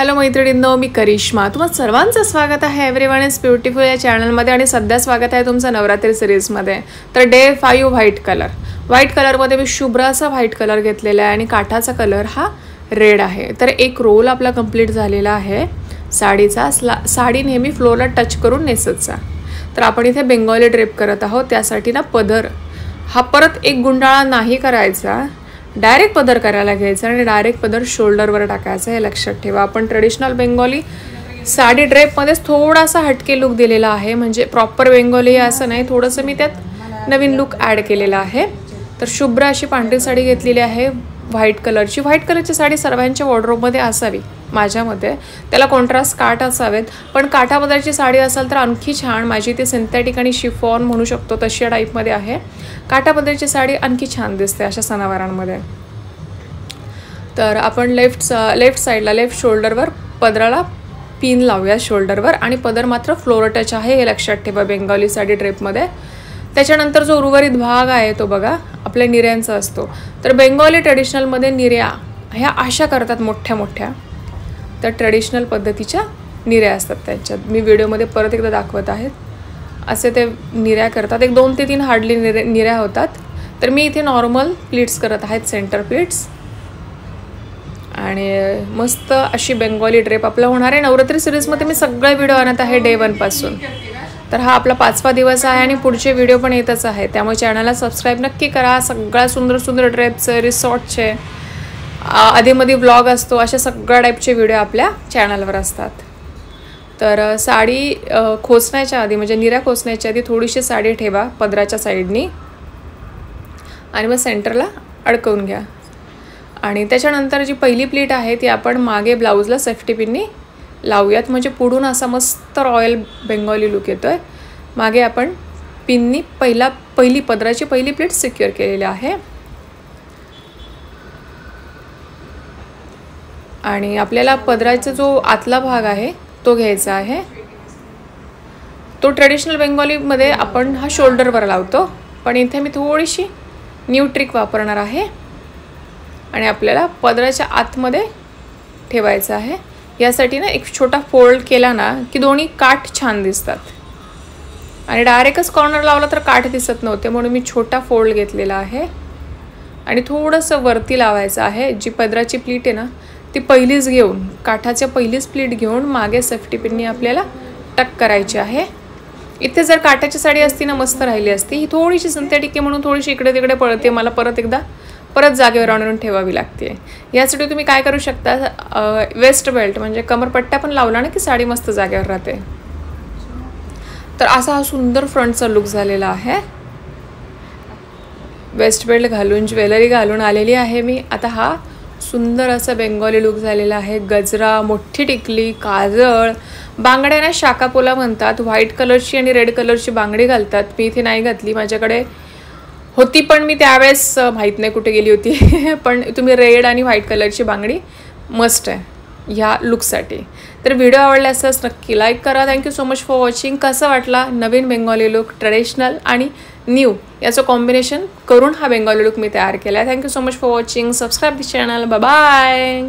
Hello मैत्रिणींनो, मी करिश्मा. तुम्हा सर्वांचं स्वागत आहे एव्हरीवन इज ब्युटिफुल या चॅनलमध्ये. आणि सध्या स्वागत आहे तुमचं नवरात्री सिरीजमध्ये. तर डे 5 व्हाईट कलरमध्ये मी शुभ्र असा व्हाईट कलर घेतलेला आहे आणि काठाचा कलर हा रेड आहे. तर एक रोल आपला कंप्लीट झालेला आहे साडीचा. साडी नेहमी फ्लोरला टच करून नेसत जा. तर आपण इथे बेंगॉली ड्रेप करत आहोत. त्यासाठी ना पदर हा परत एक गुंडाळा नाही करायचा, डायरेक्ट पदर करायला घ्यायचा आणि डायरेक्ट पदर शोल्डरवर टाकायचा, हे लक्षात ठेवा. आपण ट्रेडिशनल बेंगॉली साडी ड्रेपमध्येच थोडासा हटके लुक दिलेला आहे, म्हणजे प्रॉपर बेंगॉली असं नाही, थोडंसं मी त्यात नवीन लुक ॲड केलेला आहे. तर शुभ्र अशी पांढरी साडी घेतलेली आहे व्हाईट कलरची साडी सर्वांच्या वॉर्डरोबमध्ये असावी माझ्यामध्ये. त्याला कॉन्ट्रास्ट काठ असावेत, पण काठापदरची साडी असेल तर आणखी छान. माझी ती सिंथेटिक आणि शिफॉन म्हणू शकतो तशा टाईपमध्ये आहे. काठापदरची साडी आणखी छान दिसते अशा सणावारांमध्ये. तर आपण लेफ्ट साईडला लेफ्ट शोल्डरवर पदराला पिन लावूया शोल्डरवर, आणि पदर मात्र फ्लोर टच आहे हे लक्षात ठेवा बेंगॉली साडी ड्रेपमध्ये. त्याच्यानंतर जो उर्वरित भाग आहे तो बघा आपल्या निर्यांचा असतो. तर बेंगॉली ट्रेडिशनलमध्ये निर्या ह्या अशा करतात मोठ्या मोठ्या, तर ट्रेडिशनल पद्धतीच्या निर्या असतात त्यांच्यात. मी व्हिडिओमध्ये परत एकदा दाखवत आहेत. असे ते निर्या करतात, एक 2 ते 3 हार्डली निर्या होतात. तर मी इथे नॉर्मल प्लीट्स करत आहेत, सेंटर प्लीट्स. आणि मस्त अशी बेंगॉली ड्रेप आपला होणार आहे. नवरात्री सिरीजमध्ये मी सगळे व्हिडिओ आणत आहे डे 1 पासून. तर हा आपला 5वा दिवस आहे आणि पुढचे व्हिडिओ पण येतच आहे, त्यामुळे चॅनलला सबस्क्राईब नक्की करा. सगळ्या सुंदर सुंदर ड्रेपचे, रिसॉर्टचे, आधीमध्ये व्लॉग असतो, अशा सगळ्या टाईपचे व्हिडिओ आपल्या चॅनलवर असतात. तर साडी खोचण्याच्या आधी, म्हणजे निर्या खोचण्याच्या आधी थोडीशी साडी ठेवा पदराच्या साईडनी आणि मग सेंटरला अडकवून घ्या. आणि त्याच्यानंतर जी पहिली प्लीट आहे ती आपण मागे ब्लाऊजला सेफ्टी पिननी लावूयात, म्हणजे पुढून असा मस्त रॉयल बेंगॉली लुक येतोय. मागे आपण पिननी पदराची पहिली प्लीट सिक्युअर केलेली आहे. आणि आपल्याला पदराचा जो आतला भाग आहे तो घ्यायचा आहे. तो ट्रेडिशनल बेंगॉलीमध्ये आपण हा शोल्डरवर लावतो, पण इथे मी थोडीशी न्यू ट्रिक वापरणार आहे आणि आपल्याला पदराच्या आतमध्ये ठेवायचं आहे. यासाठी ना एक छोटा फोल्ड केला ना की दोन्ही काठ छान दिसतात. आणि डायरेक्टच कॉर्नर लावला तर काठ दिसत नव्हते, म्हणून मी छोटा फोल्ड घेतलेला आहे. आणि थोडंसं वरती लावायचं आहे. जी पदराची प्लीट आहे ना ती पहिलीच घेऊन, काठाच्या पहिलीच प्लीट घेऊन मागे सेफ्टी पिननी आपल्याला टक करायची आहे. इथे जर काठाची साडी असती ना मस्त राहिली असती. ही थोडीशी सिंथेटिक आहे म्हणून थोडीशी इकडे तिकडे पळते, मला परत जागेवर आणून ठेवावी लागते. यासाठी तुम्ही काय करू शकता, वेस्ट बेल्ट म्हणजे कमरपट्ट्या पण लावला ना की साडी मस्त जागेवर राहते. तर असा हा सुंदर फ्रंटचा लुक झालेला आहे. वेस्ट बेल्ट घालून, ज्वेलरी घालून आलेली आहे मी. आता हा सुंदर असा बेंगॉली लुक झालेला आहे. गजरा, मोठी टिकली, काजळ, बांगड्यांना शाकापोला म्हणतात. व्हाईट कलरची आणि रेड कलरची बांगडी घालतात. मी इथे नाही घातली, माझ्याकडे होती पण मी त्यावेळेस माहीत नाही कुठे गेली होती. पण तुम्ही रेड आणि व्हाईट कलरची बांगडी मस्ट आहे ह्या लुकसाठी. तर व्हिडिओ आवडला असल्यास नक्की लाईक करा. Thank you so much for watching. कसा वाटला नवीन बेंगॉली लुक, ट्रेडिशनल आणि न्यू याचं कॉम्बिनेशन करून हा बेंगॉली लुक मी तयार केला आहे. Thank you so much for watching. Subscribe this channel. Bye bye.